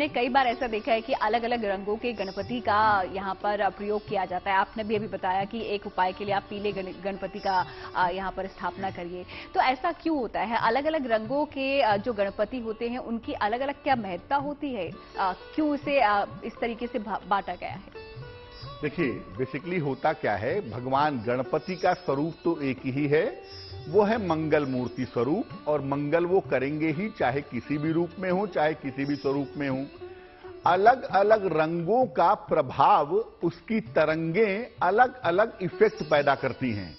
हमने कई बार ऐसा देखा है कि अलग अलग रंगों के गणपति का यहाँ पर प्रयोग किया जाता है। आपने भी अभी बताया कि एक उपाय के लिए आप पीले गणपति का यहाँ पर स्थापना करिए। तो ऐसा क्यों होता है? अलग अलग रंगों के जो गणपति होते हैं उनकी अलग अलग क्या महत्ता होती है? क्यों इसे इस तरीके से बांटा गया है? देखिए, बेसिकली होता क्या है, भगवान गणपति का स्वरूप तो एक ही है, वो है मंगल मूर्ति स्वरूप। और मंगल वो करेंगे ही, चाहे किसी भी रूप में हो, चाहे किसी भी स्वरूप में हो। अलग अलग रंगों का प्रभाव, उसकी तरंगें अलग अलग इफेक्ट पैदा करती हैं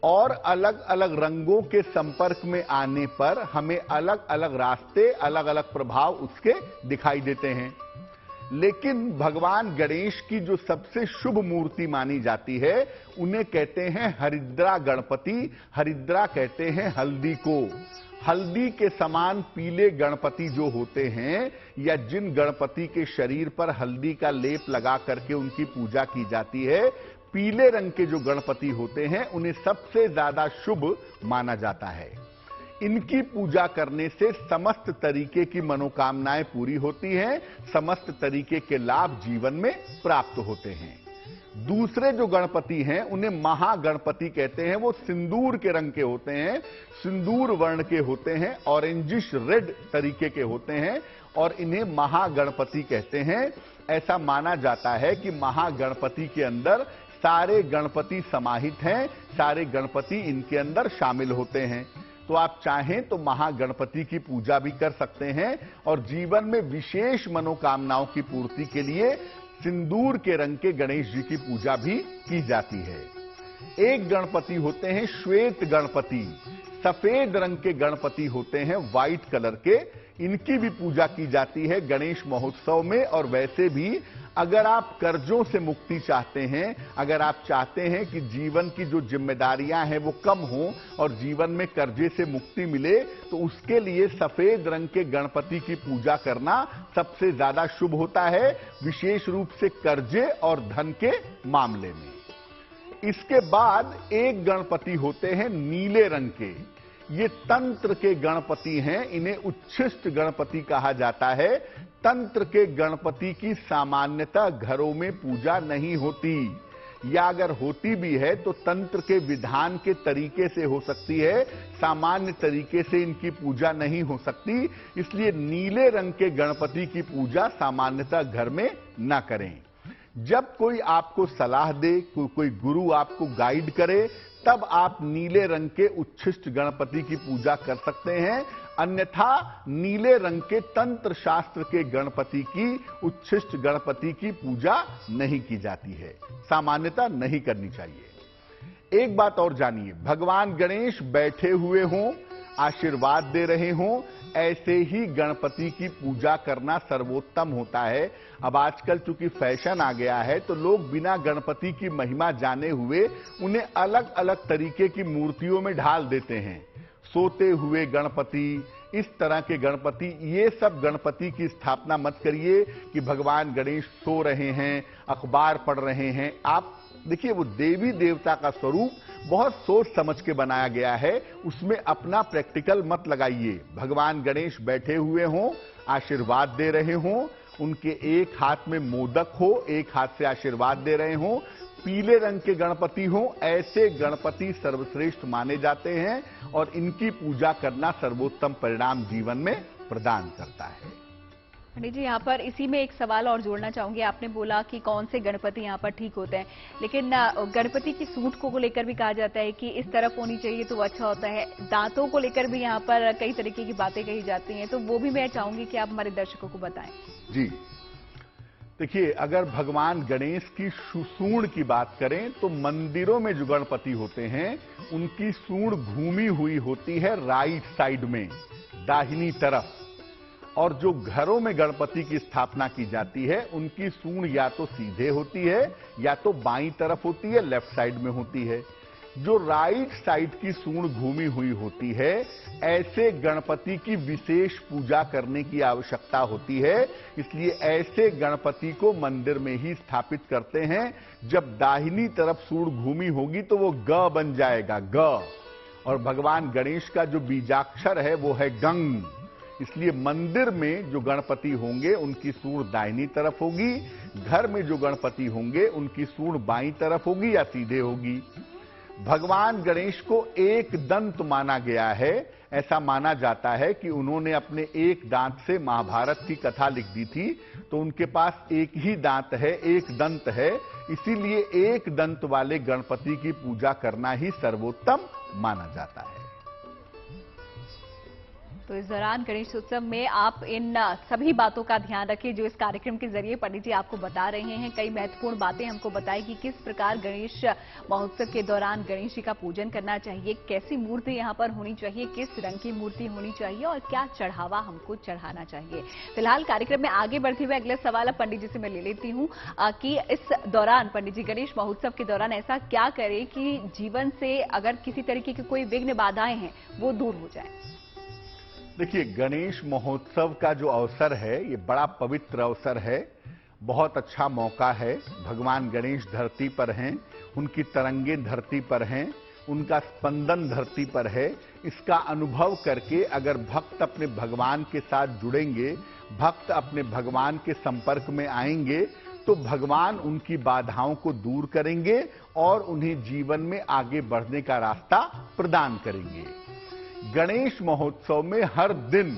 और अलग अलग रंगों के संपर्क में आने पर हमें अलग अलग रास्ते, अलग अलग प्रभाव उसके दिखाई देते हैं। लेकिन भगवान गणेश की जो सबसे शुभ मूर्ति मानी जाती है, उन्हें कहते हैं हरिद्रा गणपति। हरिद्रा कहते हैं हल्दी को। हल्दी के समान पीले गणपति जो होते हैं, या जिन गणपति के शरीर पर हल्दी का लेप लगा करके उनकी पूजा की जाती है, पीले रंग के जो गणपति होते हैं, उन्हें सबसे ज्यादा शुभ माना जाता है। इनकी पूजा करने से समस्त तरीके की मनोकामनाएं पूरी होती हैं, समस्त तरीके के लाभ जीवन में प्राप्त होते हैं। दूसरे जो गणपति हैं, उन्हें महागणपति कहते हैं। वो सिंदूर के रंग के होते हैं, सिंदूर वर्ण के होते हैं, ऑरेंजिश रेड तरीके के होते हैं और इन्हें महागणपति कहते हैं। ऐसा माना जाता है कि महागणपति के अंदर सारे गणपति समाहित हैं, सारे गणपति इनके अंदर शामिल होते हैं। तो आप चाहें तो महागणपति की पूजा भी कर सकते हैं और जीवन में विशेष मनोकामनाओं की पूर्ति के लिए सिंदूर के रंग के गणेश जी की पूजा भी की जाती है। एक गणपति होते हैं श्वेत गणपति, सफेद रंग के गणपति होते हैं, व्हाइट कलर के। इनकी भी पूजा की जाती है गणेश महोत्सव में। और वैसे भी अगर आप कर्जों से मुक्ति चाहते हैं, अगर आप चाहते हैं कि जीवन की जो जिम्मेदारियां हैं वो कम हो और जीवन में कर्जे से मुक्ति मिले, तो उसके लिए सफेद रंग के गणपति की पूजा करना सबसे ज्यादा शुभ होता है, विशेष रूप से कर्जे और धन के मामले में। इसके बाद एक गणपति होते हैं नीले रंग के। ये तंत्र के गणपति हैं, इन्हें उच्छिष्ट गणपति कहा जाता है। तंत्र के गणपति की सामान्यतः घरों में पूजा नहीं होती, या अगर होती भी है तो तंत्र के विधान के तरीके से हो सकती है, सामान्य तरीके से इनकी पूजा नहीं हो सकती। इसलिए नीले रंग के गणपति की पूजा सामान्यतः घर में न करें। जब कोई आपको सलाह दे, कोई गुरु आपको गाइड करे, तब आप नीले रंग के उच्छिष्ट गणपति की पूजा कर सकते हैं। अन्यथा नीले रंग के तंत्र शास्त्र के गणपति की, उच्छिष्ट गणपति की पूजा नहीं की जाती है, सामान्यतः नहीं करनी चाहिए। एक बात और जानिए, भगवान गणेश बैठे हुए हों, आशीर्वाद दे रहे हों, ऐसे ही गणपति की पूजा करना सर्वोत्तम होता है। अब आजकल चूंकि फैशन आ गया है, तो लोग बिना गणपति की महिमा जाने हुए उन्हें अलग अलग तरीके की मूर्तियों में ढाल देते हैं। सोते हुए गणपति, इस तरह के गणपति, ये सब गणपति की स्थापना मत करिए कि भगवान गणेश सो रहे हैं, अखबार पढ़ रहे हैं। आप देखिए, वो देवी देवता का स्वरूप बहुत सोच समझ के बनाया गया है, उसमें अपना प्रैक्टिकल मत लगाइए। भगवान गणेश बैठे हुए हों, आशीर्वाद दे रहे हों, उनके एक हाथ में मोदक हो, एक हाथ से आशीर्वाद दे रहे हों, पीले रंग के गणपति हों, ऐसे गणपति सर्वश्रेष्ठ माने जाते हैं और इनकी पूजा करना सर्वोत्तम परिणाम जीवन में प्रदान करता है। पंडित जी, यहाँ पर इसी में एक सवाल और जोड़ना चाहूंगी। आपने बोला कि कौन से गणपति यहाँ पर ठीक होते हैं, लेकिन गणपति की सूंड को लेकर भी कहा जाता है कि इस तरफ होनी चाहिए तो वो अच्छा होता है। दांतों को लेकर भी यहाँ पर कई तरीके की बातें कही जाती हैं, तो वो भी मैं चाहूंगी कि आप हमारे दर्शकों को बताएं। जी देखिए, अगर भगवान गणेश की सूंड की बात करें तो मंदिरों में जो गणपति होते हैं, उनकी सूंड घूमी हुई होती है राइट साइड में, दाहिनी तरफ। और जो घरों में गणपति की स्थापना की जाती है, उनकी सूंड या तो सीधे होती है या तो बाईं तरफ होती है, लेफ्ट साइड में होती है। जो राइट साइड की सूंड घूमी हुई होती है, ऐसे गणपति की विशेष पूजा करने की आवश्यकता होती है। इसलिए ऐसे गणपति को मंदिर में ही स्थापित करते हैं। जब दाहिनी तरफ सूंड घूमी होगी तो वो ग बन जाएगा, ग। और भगवान गणेश का जो बीजाक्षर है वो है गंग। इसलिए मंदिर में जो गणपति होंगे उनकी सूंड दाहिनी तरफ होगी, घर में जो गणपति होंगे उनकी सूंड बाईं तरफ होगी या सीधे होगी। भगवान गणेश को एक दंत माना गया है। ऐसा माना जाता है कि उन्होंने अपने एक दांत से महाभारत की कथा लिख दी थी, तो उनके पास एक ही दांत है, एक दंत है, इसीलिए एक दंत वाले गणपति की पूजा करना ही सर्वोत्तम माना जाता है। तो इस दौरान गणेश उत्सव में आप इन सभी बातों का ध्यान रखिए जो इस कार्यक्रम के जरिए पंडित जी आपको बता रहे हैं। कई महत्वपूर्ण बातें हमको बताई कि किस प्रकार गणेश महोत्सव के दौरान गणेश जी का पूजन करना चाहिए, कैसी मूर्ति यहाँ पर होनी चाहिए, किस रंग की मूर्ति होनी चाहिए और क्या चढ़ावा हमको चढ़ाना चाहिए। फिलहाल कार्यक्रम में आगे बढ़ते हुए अगले सवाल अब पंडित जी से मैं ले लेती हूँ कि इस दौरान पंडित जी गणेश महोत्सव के दौरान ऐसा क्या करें कि जीवन से अगर किसी तरीके की कोई विघ्न बाधाएं हैं वो दूर हो जाए। देखिए, गणेश महोत्सव का जो अवसर है ये बड़ा पवित्र अवसर है, बहुत अच्छा मौका है। भगवान गणेश धरती पर हैं, उनकी तरंगें धरती पर हैं, उनका स्पंदन धरती पर है। इसका अनुभव करके अगर भक्त अपने भगवान के साथ जुड़ेंगे, भक्त अपने भगवान के संपर्क में आएंगे तो भगवान उनकी बाधाओं को दूर करेंगे और उन्हें जीवन में आगे बढ़ने का रास्ता प्रदान करेंगे। गणेश महोत्सव में हर दिन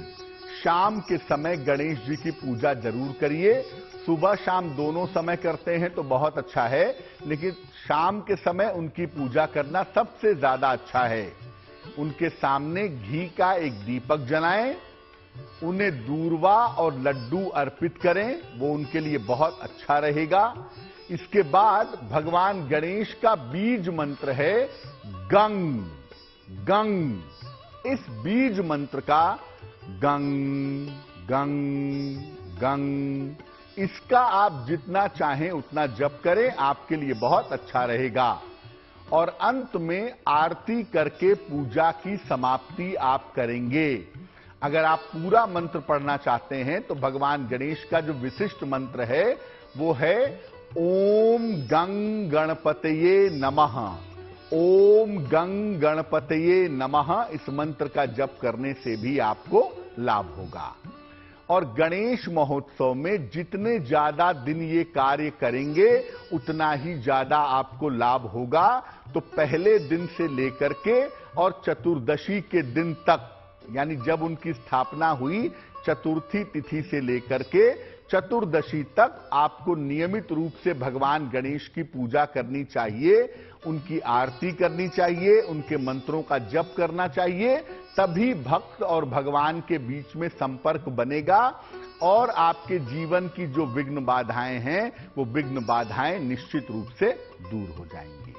शाम के समय गणेश जी की पूजा जरूर करिए। सुबह शाम दोनों समय करते हैं तो बहुत अच्छा है, लेकिन शाम के समय उनकी पूजा करना सबसे ज्यादा अच्छा है। उनके सामने घी का एक दीपक जलाएं, उन्हें दूर्वा और लड्डू अर्पित करें, वो उनके लिए बहुत अच्छा रहेगा। इसके बाद भगवान गणेश का बीज मंत्र है गंग गंग। इस बीज मंत्र का गंग गंग गंग, इसका आप जितना चाहें उतना जप करें, आपके लिए बहुत अच्छा रहेगा। और अंत में आरती करके पूजा की समाप्ति आप करेंगे। अगर आप पूरा मंत्र पढ़ना चाहते हैं तो भगवान गणेश का जो विशिष्ट मंत्र है वो है ओम गंग गणपतये नमः। ओम गंग गणपतये नमः, इस मंत्र का जप करने से भी आपको लाभ होगा। और गणेश महोत्सव में जितने ज्यादा दिन ये कार्य करेंगे उतना ही ज्यादा आपको लाभ होगा। तो पहले दिन से लेकर के और चतुर्दशी के दिन तक, यानी जब उनकी स्थापना हुई चतुर्थी तिथि से लेकर के चतुर्दशी तक आपको नियमित रूप से भगवान गणेश की पूजा करनी चाहिए, उनकी आरती करनी चाहिए, उनके मंत्रों का जप करना चाहिए। तभी भक्त और भगवान के बीच में संपर्क बनेगा और आपके जीवन की जो विघ्न बाधाएं हैं वो विघ्न बाधाएं निश्चित रूप से दूर हो जाएंगी।